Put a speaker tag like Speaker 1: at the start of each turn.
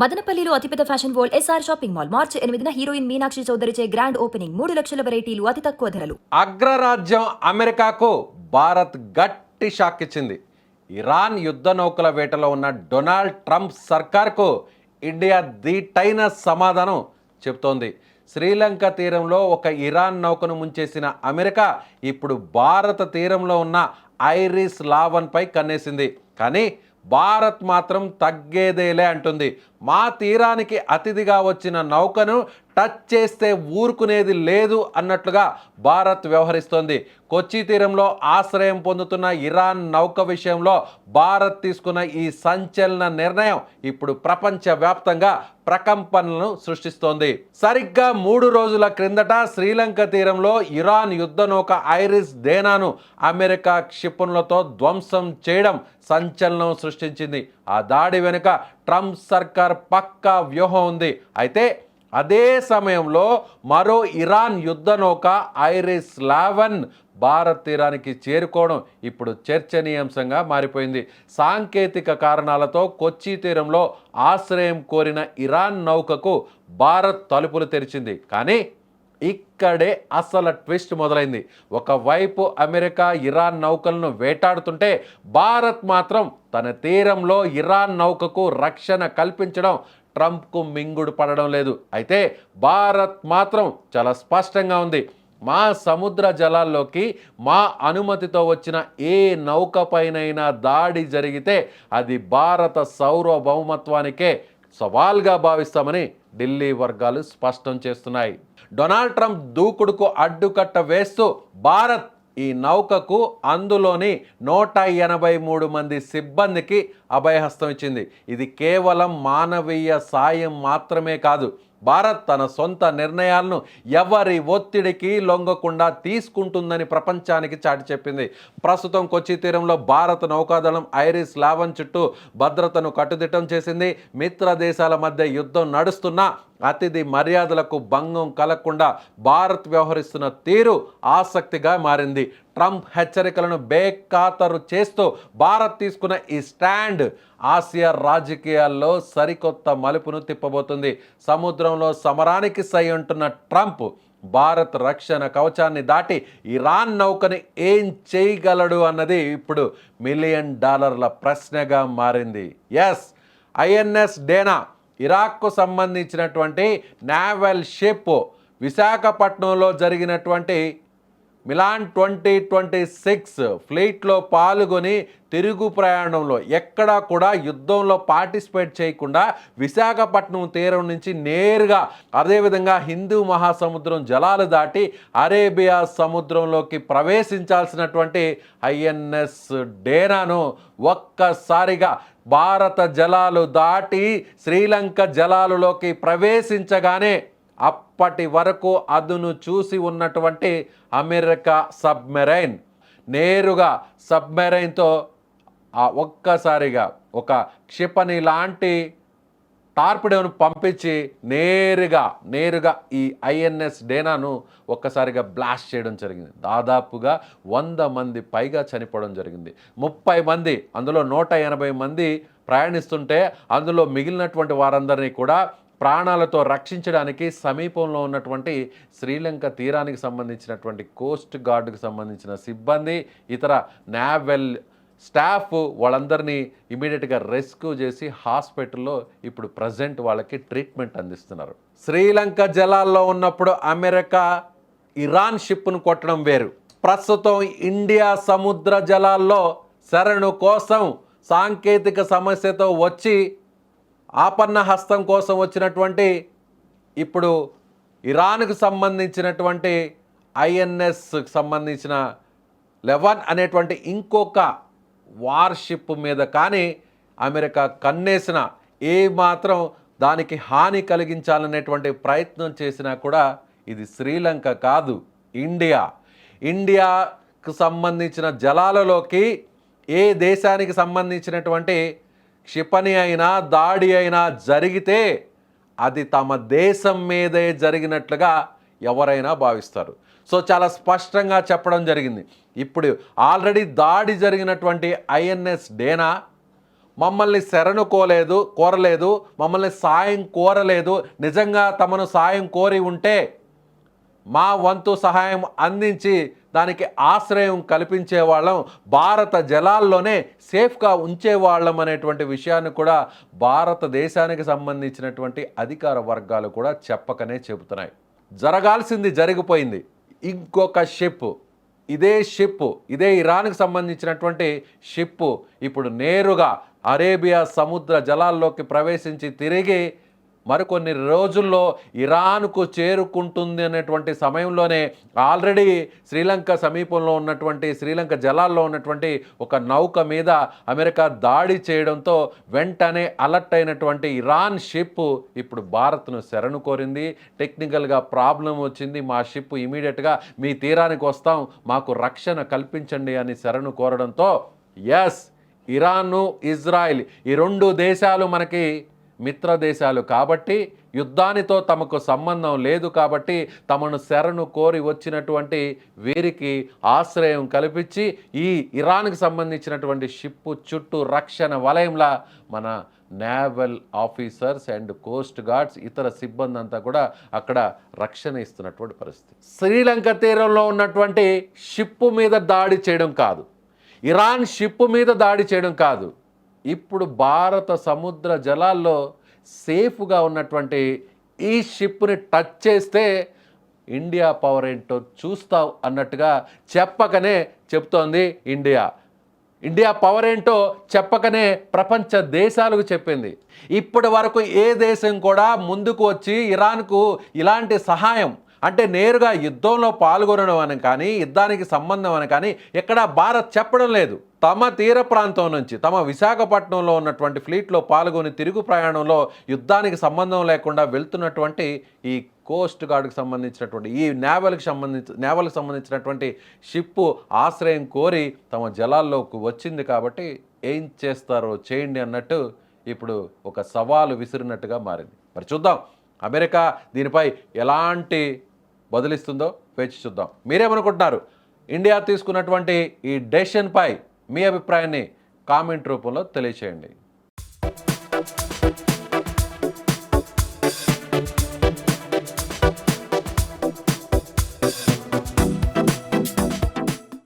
Speaker 1: మదనపల్లిలో అతిపెద్ద fashion world SR shopping mall March 8న హీరోయిన్ మీనాక్షి చౌదరిచే గ్రాండ్ ఓపెనింగ్ 3 లక్షల వెరైటీలు అతి తక్కువ ధరలు.
Speaker 2: అగ్రరాజ్యం అమెరికాకు భారత్ గట్టి షాక్ ఇచ్చింది. ఇరాన్ యుద్ధ నౌకల వేటలో ఉన్న డొనాల్డ్ ట్రంప్ సర్కార్కు ఇండియా ధీటైన సమాధానం చెబుతోంది. శ్రీలంక తీరంలో ఒక ఇరాన్ నౌకను ముంచేసిన అమెరికా ఇప్పుడు భారత తీరంలో ఉన్న ఐరిస్ లావన్పై కన్నేసింది. కానీ భారత్ మాత్రం తగ్గేదేలే అంటుంది. మా తీరానికి అతిథిగా వచ్చిన నౌకను టచ్ చేస్తే ఊరుకునేది లేదు అన్నట్లుగా భారత్ వ్యవహరిస్తోంది. కొచ్చి తీరంలో ఆశ్రయం పొందుతున్న ఇరాన్ నౌక విషయంలో భారత్ తీసుకున్న ఈ సంచలన నిర్ణయం ఇప్పుడు ప్రపంచవ్యాప్తంగా ప్రకంపనలను సృష్టిస్తోంది. సరిగ్గా 3 రోజుల క్రిందట శ్రీలంక తీరంలో ఇరాన్ యుద్ధ నౌక ఐరిస్ డేనాను అమెరికా క్షిపణులతో ధ్వంసం చేయడం సంచలనం సృష్టించింది. ఆ దాడి వెనుక ట్రంప్ సర్కార్ పక్కా వ్యూహం ఉంది. అయితే అదే సమయంలో మరో ఇరాన్ యుద్ధ నౌక ఐరిస్ లావన్ భారత్ తీరానికి చేరుకోవడం ఇప్పుడు చర్చనీయాంశంగా మారిపోయింది. సాంకేతిక కారణాలతో కొచ్చి తీరంలో ఆశ్రయం కోరిన ఇరాన్ నౌకకు భారత్ తలుపులు తెరిచింది. కానీ ఇక్కడే అసలు ట్విస్ట్ మొదలైంది. ఒకవైపు అమెరికా ఇరాన్ నౌకలను వేటాడుతుంటే భారత్ మాత్రం తన తీరంలో ఇరాన్ నౌకకు రక్షణ కల్పించడం ట్రంప్కు మింగుడు పడడం లేదు. అయితే భారత్ మాత్రం చాలా స్పష్టంగా ఉంది. మా సముద్ర జలాల్లోకి మా అనుమతితో వచ్చిన ఏ నౌకపైనైనా దాడి జరిగితే అది భారత సార్వభౌమత్వానికే సవాల్గా భావిస్తామని ఢిల్లీ వర్గాలు స్పష్టం చేస్తున్నాయి. డొనాల్డ్ ట్రంప్ దూకుడుకు అడ్డుకట్ట వేస్తూ భారత్ ఈ నౌకకు అందులోని 183 మంది సిబ్బందికి అభయహస్తం ఇచ్చింది. ఇది కేవలం మానవీయ సాయం మాత్రమే కాదు, భారత్ తన సొంత నిర్ణయాలను ఎవరి ఒత్తిడికి లొంగకుండా తీసుకుంటుందని ప్రపంచానికి చాటి చెప్పింది. ప్రస్తుతం కొచ్చి తీరంలో భారత నౌకాదళం ఐరిస్ లావన్ చుట్టూ భద్రతను కట్టుదిట్టం చేసింది. మిత్ర దేశాల మధ్య యుద్ధం నడుస్తున్నా అతిథి మర్యాదలకు భంగం కలగకుండా భారత్ వ్యవహరిస్తున్న తీరు ఆసక్తిగా మారింది. ట్రంప్ హెచ్చరికలను బేఖాతరు చేస్తూ భారత్ తీసుకున్న ఈ స్టాండ్ ఆసియా రాజకీయాల్లో సరికొత్త మలుపును తిప్పబోతుంది. సముద్రంలో సమరానికి సై అంటున్న ట్రంప్ భారత్ రక్షణ కవచాన్ని దాటి ఇరాన్ నౌకని ఏం చేయగలడు అన్నది ఇప్పుడు $1 మిలియన్ ప్రశ్నగా మారింది. ఎస్, ఐఎన్ఎస్ డేనా ఇరాక్కు సంబంధించినటువంటి నావల్ షిప్ విశాఖపట్నంలో జరిగినటువంటి మిలాన్ 2026 ఫ్లీట్లో పాల్గొని తిరుగు ప్రయాణంలో ఎక్కడా కూడా యుద్ధంలో పార్టిసిపేట్ చేయకుండా విశాఖపట్నం తీరం నుంచి నేరుగా అదేవిధంగా హిందూ మహాసముద్రం జలాలు దాటి అరేబియా సముద్రంలోకి ప్రవేశించాల్సినటువంటి ఐఎన్ఎస్ డేనాను ఒక్కసారిగా భారత జలాలు దాటి శ్రీలంక జలాలులోకి ప్రవేశించగానే అప్పటి వరకు అదును చూసి ఉన్నటువంటి అమెరికా సబ్మెరైన్ నేరుగా సబ్మెరైన్తో ఒక్కసారిగా ఒక క్షిపణి లాంటి టార్పిడోను పంపించి నేరుగా ఈ ఐఎన్ఎస్ డేనాను ఒక్కసారిగా బ్లాస్ట్ చేయడం జరిగింది. దాదాపుగా 100 మంది పైగా చనిపోవడం జరిగింది. 30 మంది, అందులో 180 మంది ప్రయాణిస్తుంటే అందులో మిగిలినటువంటి వారందరినీ కూడా ప్రాణాలతో రక్షించడానికి సమీపంలో ఉన్నటువంటి శ్రీలంక తీరానికి సంబంధించినటువంటి కోస్ట్ గార్డుకు సంబంధించిన సిబ్బంది, ఇతర నావల్ స్టాఫ్ వాళ్ళందరినీ ఇమీడియట్గా రెస్క్యూ చేసి హాస్పిటల్లో ఇప్పుడు ప్రజెంట్ వాళ్ళకి ట్రీట్మెంట్ అందిస్తున్నారు. శ్రీలంక జలాల్లో ఉన్నప్పుడు అమెరికా ఇరాన్ షిప్ను కొట్టడం వేరు. ప్రస్తుతం ఇండియా సముద్ర జలాల్లో శరణు కోసం సాంకేతిక సమస్యతో వచ్చి ఆపన్న హస్తం కోసం వచ్చినటువంటి ఇప్పుడు ఇరాన్కు సంబంధించినటువంటి ఐఎన్ఎస్కి సంబంధించిన 11 అనేటువంటి ఇంకొక వార్షిప్ మీద కానీ అమెరికా కన్నేసిన ఏమాత్రం దానికి హాని కలిగించాలనేటువంటి ప్రయత్నం చేసినా కూడా ఇది శ్రీలంక కాదు, ఇండియాకు సంబంధించిన జలాలలోకి ఏ దేశానికి సంబంధించినటువంటి క్షిపణి అయినా దాడి అయినా జరిగితే అది తమ దేశం మీదే జరిగినట్లుగా ఎవరైనా భావిస్తారు. సో చాలా స్పష్టంగా చెప్పడం జరిగింది. ఇప్పుడు ఆల్రెడీ దాడి జరిగినటువంటి ఐఎన్ఎస్ డేనా మమ్మల్ని కోరలేదు, మమ్మల్ని సాయం కోరలేదు. నిజంగా తమను సాయం కోరి ఉంటే మా వంతు సహాయం అందించి దానికి ఆశ్రయం కల్పించేవాళ్ళం, భారత జలాల్లోనే సేఫ్గా ఉంచేవాళ్ళం అనేటువంటి విషయాన్ని కూడా భారతదేశానికి సంబంధించినటువంటి అధికార వర్గాలు కూడా చెప్పకనే చెబుతున్నాయి. జరగాల్సింది జరిగిపోయింది. ఇంకొక షిప్, ఇదే ఇరాన్కి సంబంధించినటువంటి షిప్ ఇప్పుడు నేరుగా అరేబియా సముద్ర జలాల్లోకి ప్రవేశించి తిరిగి మరికొన్ని రోజుల్లో ఇరాన్కు చేరుకుంటుంది అనేటువంటి సమయంలోనే ఆల్రెడీ శ్రీలంక సమీపంలో ఉన్నటువంటి శ్రీలంక జలాల్లో ఉన్నటువంటి ఒక నౌక మీద అమెరికా దాడి చేయడంతో వెంటనే అలర్ట్ అయినటువంటి ఇరాన్ షిప్ ఇప్పుడు భారత్ను శరణు కోరింది. టెక్నికల్గా ప్రాబ్లం వచ్చింది, మా షిప్ ఇమీడియట్గా మీ తీరానికి వస్తాం, మాకు రక్షణ కల్పించండి అని శరణు కోరడంతో ఎస్, ఇరాను ఇజ్రాయిల్ ఈ రెండు దేశాలు మనకి మిత్ర దేశాలు కాబట్టి, యుద్ధానితో తమకు సంబంధం లేదు కాబట్టి తమను శరణు కోరి వచ్చినటువంటి వీరికి ఆశ్రయం కల్పించి ఈ ఇరాన్కి సంబంధించినటువంటి షిప్ చుట్టూ రక్షణ వలయంలా మన naval officers and Coast guards ఇతర సిబ్బంది అంతా కూడా అక్కడ రక్షణ ఇస్తున్నటువంటి పరిస్థితి. శ్రీలంక తీరంలో ఉన్నటువంటి షిప్ మీద దాడి చేయడం కాదు, ఇరాన్ షిప్ మీద దాడి చేయడం కాదు, ఇప్పుడు భారత సముద్ర జలాల్లో సేఫ్గా ఉన్నటువంటి ఈ షిప్ని టచ్ చేస్తే ఇండియా పవర్ ఏంటో చూస్తావు అన్నట్టుగా చెప్పకనే చెప్తోంది ఇండియా పవర్ ఏంటో చెప్పకనే ప్రపంచ దేశాలకు చెప్పింది. ఇప్పటి వరకు ఏ దేశం కూడా ముందుకు వచ్చి ఇరాన్కు ఇలాంటి సహాయం అంటే నేరుగా యుద్ధంలో పాల్గొనడం అని కానీ యుద్ధానికి సంబంధం అని కానీ ఎక్కడా భారత్ చెప్పడం లేదు. తమ తీర ప్రాంతం నుంచి తమ విశాఖపట్నంలో ఉన్నటువంటి ఫ్లీట్లో పాల్గొని తిరుగు ప్రయాణంలో యుద్ధానికి సంబంధం లేకుండా వెళ్తున్నటువంటి ఈ కోస్ట్ గార్డ్కి సంబంధించినటువంటి ఈ నేవల్కి సంబంధించినటువంటి షిప్పు ఆశ్రయం కోరి తమ జలాల్లోకి వచ్చింది కాబట్టి ఏం చేస్తారో చేయండి అన్నట్టు ఇప్పుడు ఒక సవాలు విసిరినట్టుగా మారింది. మరి చూద్దాం అమెరికా దీనిపై ఎలాంటి బదులిస్తుందో వేచి చూద్దాం. మీరేమనుకుంటున్నారు? ఇండియా తీసుకున్నటువంటి ఈ డెసిషన్పై మీ అభిప్రాయాన్ని కామెంట్ రూపంలో తెలియచేయండి.